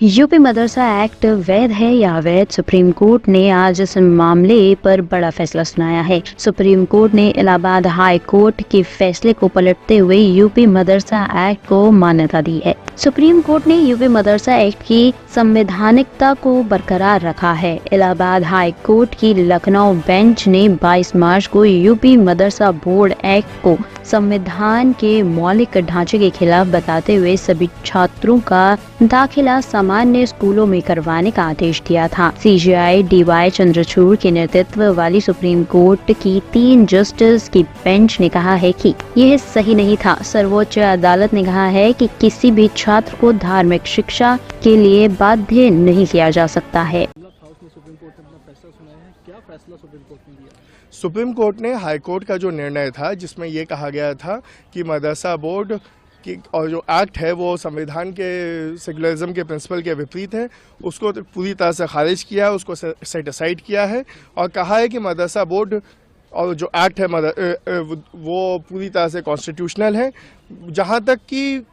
UP मदरसा act वैध है या अवैध, सुप्रीम कोर्ट ने आज इस मामले पर बड़ा फैसला सुनाया है। सुप्रीम कोर्ट ने इलाहाबाद हाई कोर्ट के फैसले को पलटते हुए यूपी मदरसा एक्ट को मान्यता दी है। सुप्रीम कोर्ट ने यूपी मदरसा एक्ट की संवैधानिकता को बरकरार रखा है। इलाहाबाद हाई कोर्ट की लखनऊ बेंच ने 22 मार्च को यूपी मदरसा बोर्ड एक्ट को संविधान के मौलिक ढांचे के खिलाफ बताते हुए सभी छात्रों का दाखिला सामान्य स्कूलों में करवाने का आदेश दिया था। सीजेआई डीवाई चंद्रचूड़ के नेतृत्व वाली सुप्रीम कोर्ट की 3 जस्टिस की बेंच ने कहा है कि यह सही नहीं था। सर्वोच्च अदालत ने कहा है कि किसी भी छात्र को धार्मिक शिक्षा के लिए बाध्य नहीं किया जा सकता है। सुप्रीम कोर्ट ने हाई कोर्ट का जो निर्णय था, जिसमें ये कहा गया था कि मदरसा बोर्ड की और जो एक्ट है वो संविधान के सेकुलरिज्म के प्रिंसिपल के विपरीत है, उसको पूरी तरह से खारिज किया है, उसको सेट असाइड किया है और कहा है कि मदरसा बोर्ड और जो एक्ट है वो पूरी तरह से कॉन्स्टिट्यूशनल है। जहाँ तक कि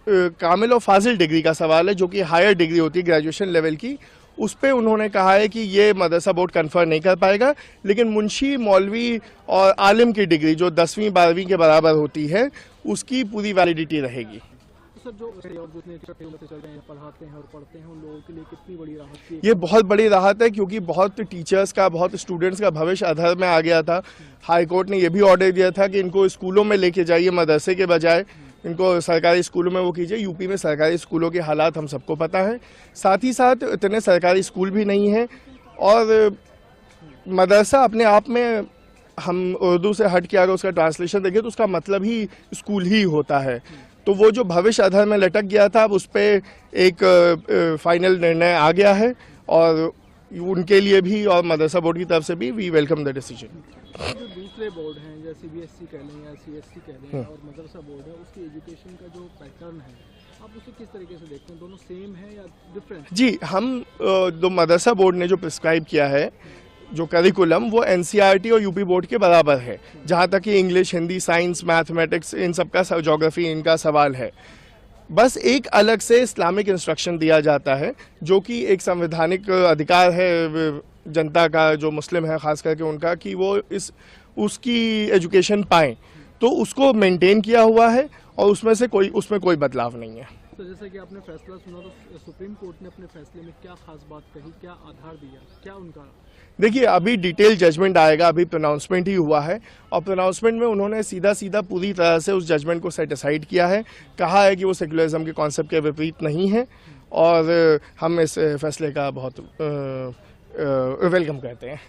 कामिल और फाजिल डिग्री का सवाल है, जो कि हायर डिग्री होती है ग्रेजुएशन लेवल की, उस पर उन्होंने कहा है कि ये मदरसा बोर्ड कन्फर नहीं कर पाएगा, लेकिन मुंशी, मौलवी और आलिम की डिग्री जो 10वीं 12वीं के बराबर होती है उसकी पूरी वैलिडिटी रहेगी। तो सर, जो पढ़ाते हैं और पढ़ते हैं उन लोगों के लिए कितनी बड़ी राहत है? ये बहुत बड़ी राहत है, क्योंकि बहुत टीचर्स का, बहुत स्टूडेंट्स का भविष्य अधर में आ गया था। हाई कोर्ट ने यह भी ऑर्डर दिया था कि इनको स्कूलों में लेके जाइए, मदरसे के बजाय इनको सरकारी स्कूलों में वो कीजिए। यूपी में सरकारी स्कूलों के हालात हम सबको पता है, साथ ही साथ इतने सरकारी स्कूल भी नहीं हैं और मदरसा अपने आप में, हम उर्दू से हट के अगर उसका ट्रांसलेशन देखें तो उसका मतलब ही स्कूल ही होता है। तो वो जो भविष्य अधर में लटक गया था, अब उस पर एक फाइनल निर्णय आ गया है और उनके लिए भी और मदरसा बोर्ड की तरफ से भी वी वेलकम द डिसीजन। जो दूसरे बोर्ड हैं, जैसे सीबीएसई कह लें या सीएससी कह लें और मदरसा बोर्ड है, उसकी एजुकेशन का जो पैटर्न है, आप उसे किस तरीके से देखते हैं? दोनों सेम है या डिफरेंट? जी, हम जो मदरसा बोर्ड ने जो प्रिस्क्राइब किया है, जो करिकुलम, वो एनसीईआरटी और यूपी बोर्ड के बराबर है। जहाँ तक कि इंग्लिश, हिंदी, साइंस, मैथमेटिक्स, इन सब का, ज्योग्राफी, इनका सवाल है। बस एक अलग से इस्लामिक इंस्ट्रक्शन दिया जाता है, जो कि एक संवैधानिक अधिकार है जनता का, जो मुस्लिम है खास करके उनका, कि वो उसकी एजुकेशन पाएँ। तो उसको मेंटेन किया हुआ है और उसमें कोई बदलाव नहीं है। तो जैसे कि आपने फैसला सुना, तो सुप्रीम कोर्ट ने अपने फैसले में क्या खास बात कही, क्या आधार दिया, क्या उनका? देखिए, अभी डिटेल जजमेंट आएगा, अभी प्रोनाउंसमेंट ही हुआ है और प्रोनाउंसमेंट में उन्होंने सीधा पूरी तरह से उस जजमेंट को सेट असाइड किया है। कहा है कि वो सेकुलरिज्म के कॉन्सेप्ट के विपरीत नहीं है और हम इस फैसले का बहुत वेलकम करते हैं।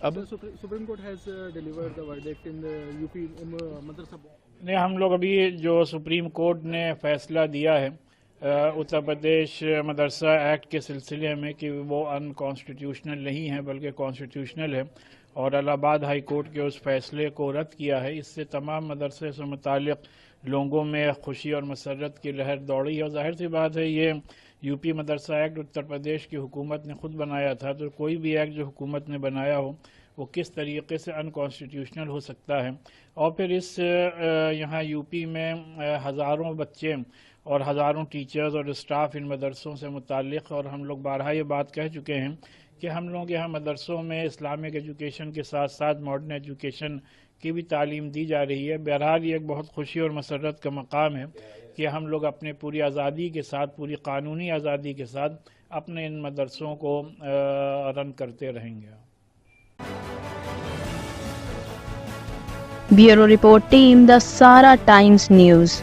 अब supreme court has delivered the verdict in the UP Madrasa board. नहीं, हम लोग अभी जो सुप्रीम कोर्ट ने फैसला दिया है उत्तर प्रदेश मदरसा एक्ट के सिलसिले में कि वो अनकॉन्स्टिट्यूशनल नहीं है बल्कि कॉन्स्टिट्यूशनल है, और इलाहाबाद हाई कोर्ट के उस फैसले को रद्द किया है। इससे तमाम मदरसे से मुतालिक लोगों में खुशी और मसरत की लहर दौड़ी है। और जाहिर सी बात है, ये यूपी मदरसा एक्ट उत्तर प्रदेश की हुकूमत ने खुद बनाया था, तो कोई भी एक्ट जो हुकूमत ने बनाया हो वो किस तरीके से अनकॉन्स्टिट्यूशनल हो सकता है। और फिर इस यहाँ यूपी में हज़ारों बच्चे और हज़ारों टीचर्स और स्टाफ इन मदरसों से मुताल्लिक़, और हम लोग बारहा ये बात कह चुके हैं कि हम लोग यहाँ मदरसों में इस्लामिक एजुकेशन के साथ साथ मॉडर्न एजुकेशन की भी तालीम दी जा रही है। बहरहाल ये एक बहुत खुशी और मसरत का मकाम है कि हम लोग अपने पूरी आज़ादी के साथ, पूरी कानूनी आज़ादी के साथ अपने इन मदरसों को रन करते रहेंगे। ब्यूरो रिपोर्ट टीम, द सारा टाइम्स न्यूज़।